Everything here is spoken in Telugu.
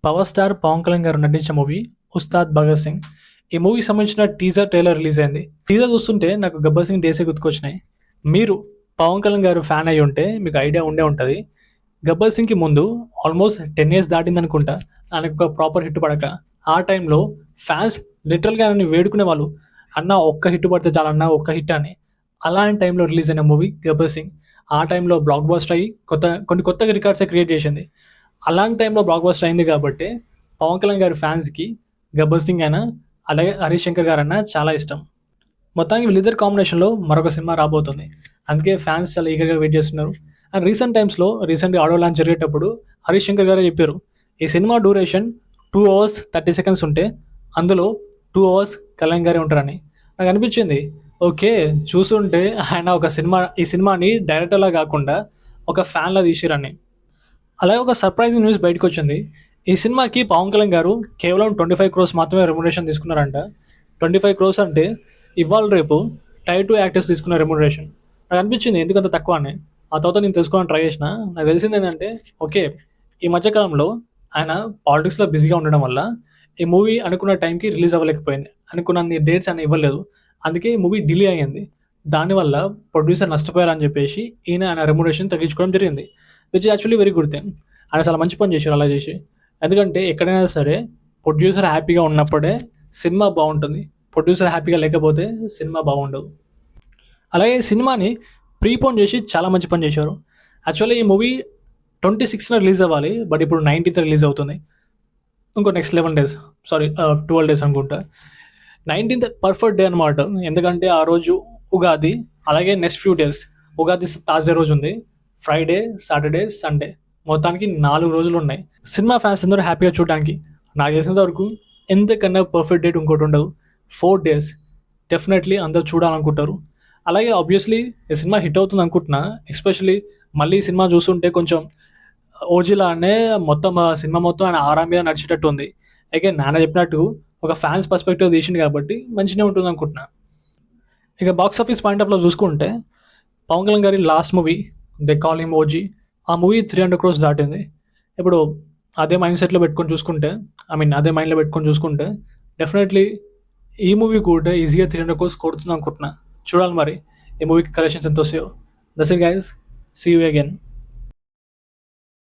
పవర్ స్టార్ పవన్ కళ్యాణ్ గారు నటించిన మూవీ ఉస్తాద్ భగత్ సింగ్. ఈ మూవీకి సంబంధించిన టీజర్ ట్రైలర్ రిలీజ్ అయింది. టీజర్ చూస్తుంటే నాకు గబ్బర్ సింగ్ డేసే గుర్తుకొచ్చినాయి. మీరు పవన్ కళ్యాణ్ గారు ఫ్యాన్ అయి ఉంటే మీకు ఐడియా ఉండే ఉంటుంది. గబ్బర్ సింగ్కి ముందు ఆల్మోస్ట్ 10 years దాటింది అనుకుంటా ఆయనకు ఒక ప్రాపర్ హిట్ పడక. ఆ టైంలో ఫ్యాన్స్ లిటరల్గా నన్ను వేడుకునే వాళ్ళు, అన్న ఒక్క హిట్ పడితే చాలన్నా ఒక్క హిట్ అని. అలాంటి టైంలో రిలీజ్ అయిన మూవీ గబ్బర్ సింగ్. ఆ టైంలో బ్లాక్ బస్టర్ అయ్యి కొన్ని కొత్తగా రికార్డ్సే క్రియేట్ చేసింది. అలాంటి టైంలో బ్లాక్ బస్టర్ అయింది కాబట్టి పవన్ కళ్యాణ్ గారి ఫ్యాన్స్కి గబ్బర్ సింగ్ అయినా అలాగే హరీష్ శంకర్ గారు అన్న చాలా ఇష్టం. మొత్తానికి వీళ్ళిద్దరు కాంబినేషన్లో మరొక సినిమా రాబోతుంది. అందుకే ఫ్యాన్స్ చాలా ఈగర్గా వెయిట్ చేస్తున్నారు. అండ్ రీసెంట్గా ఆడియో లాంచ్ జరిగేటప్పుడు హరీష్ శంకర్ గారే చెప్పారు, ఈ సినిమా డ్యూరేషన్ 2 hours 30 seconds ఉంటే అందులో 2 hours కళ్యాణ్ గారే ఉంటారని. నాకు అనిపించింది, ఓకే చూస్తుంటే ఆయన ఈ సినిమాని డైరెక్టర్లా కాకుండా ఒక ఫ్యాన్లా తీసిరని. అలాగే ఒక సర్ప్రైజింగ్ న్యూస్ బయటకు వచ్చింది. ఈ సినిమాకి పవన్ కళ్యాణ్ గారు కేవలం 25 crores మాత్రమే రెమ్యునరేషన్ తీసుకున్నారంట. 25 crores అంటే ఇవాళ రేపు టైర్ 2 యాక్టర్స్ తీసుకున్న రెమ్యునరేషన్. నాకు అనిపించింది ఎందుకంత తక్కువ అని. ఆ తర్వాత నేను తెలుసుకోవడానికి ట్రై చేసిన. నాకు తెలిసింది ఏంటంటే, ఓకే ఈ మధ్యకాలంలో ఆయన పాలిటిక్స్లో బిజీగా ఉండడం వల్ల ఈ మూవీ అనుకున్న టైంకి రిలీజ్ అవ్వలేకపోయింది. అనుకున్న డేట్స్ ఆయన ఇవ్వలేదు. అందుకే ఈ మూవీ డిలే అయ్యింది. దానివల్ల ప్రొడ్యూసర్ నష్టపోయారని చెప్పేసి ఆయన రెమ్యునరేషన్ తగ్గించుకోవడం జరిగింది. Which actually very good thing. ఆయన చాలా మంచి పని చేశారు అలా చేసి. ఎందుకంటే ఎక్కడైనా సరే ప్రొడ్యూసర్ హ్యాపీగా ఉన్నప్పుడే సినిమా బాగుంటుంది. ప్రొడ్యూసర్ హ్యాపీగా లేకపోతే సినిమా బాగుండదు. అలాగే సినిమాని ప్రీపోన్ చేసి చాలా మంచి పని చేశారు. యాక్చువల్లీ ఈ మూవీ 26న రిలీజ్ అవ్వాలి, బట్ ఇప్పుడు 19th రిలీజ్ అవుతుంది. ఇంకో నెక్స్ట్ 12 days అనుకుంటా. 19th పర్ఫెక్ట్ డే అనమాట. ఎందుకంటే ఆ రోజు ఉగాది, అలాగే next few days Ugadi Thursday రోజు ఉంది, ఫ్రైడే, సాటర్డే, సండే, మొత్తానికి 4 రోజులు ఉన్నాయి సినిమా ఫ్యాన్స్ అందరూ హ్యాపీగా చూడడానికి. నాకు తెలిసినంత వరకు ఎంతకన్నా పర్ఫెక్ట్ డేట్ ఇంకోటి ఉండదు. 4 days డెఫినెట్లీ అందరూ చూడాలనుకుంటారు. అలాగే ఆబ్వియస్లీ ఈ సినిమా హిట్ అవుతుంది అనుకుంటున్నా. ఎస్పెషల్లీ మళ్ళీ ఈ సినిమా చూస్తుంటే కొంచెం ఓజీలానే మొత్తం సినిమా మొత్తం ఆయన ఆరాం మీద నడిచేటట్టు ఉంది. అగైన్ నాన్న చెప్పినట్టు ఒక ఫ్యాన్స్ పర్స్పెక్టివ్ తీసింది కాబట్టి మంచిగా ఉంటుంది అనుకుంటున్నా. ఇక బాక్స్ ఆఫీస్ పాయింట్ ఆఫ్లో చూసుకుంటే పవన్ కళ్యాణ్ గారి last movie they call him OG, ఆ మూవీ 300 crores దాటింది. ఇప్పుడు అదే మైండ్లో పెట్టుకొని చూసుకుంటే డెఫినెట్లీ ఈ మూవీ కూడా ఈజీగా 300 crores కొడుతుంది అనుకుంటున్నా. చూడాలి మరి ఈ మూవీకి కలెక్షన్స్ ఎంత వస్తాయో. That's it guys, see you again.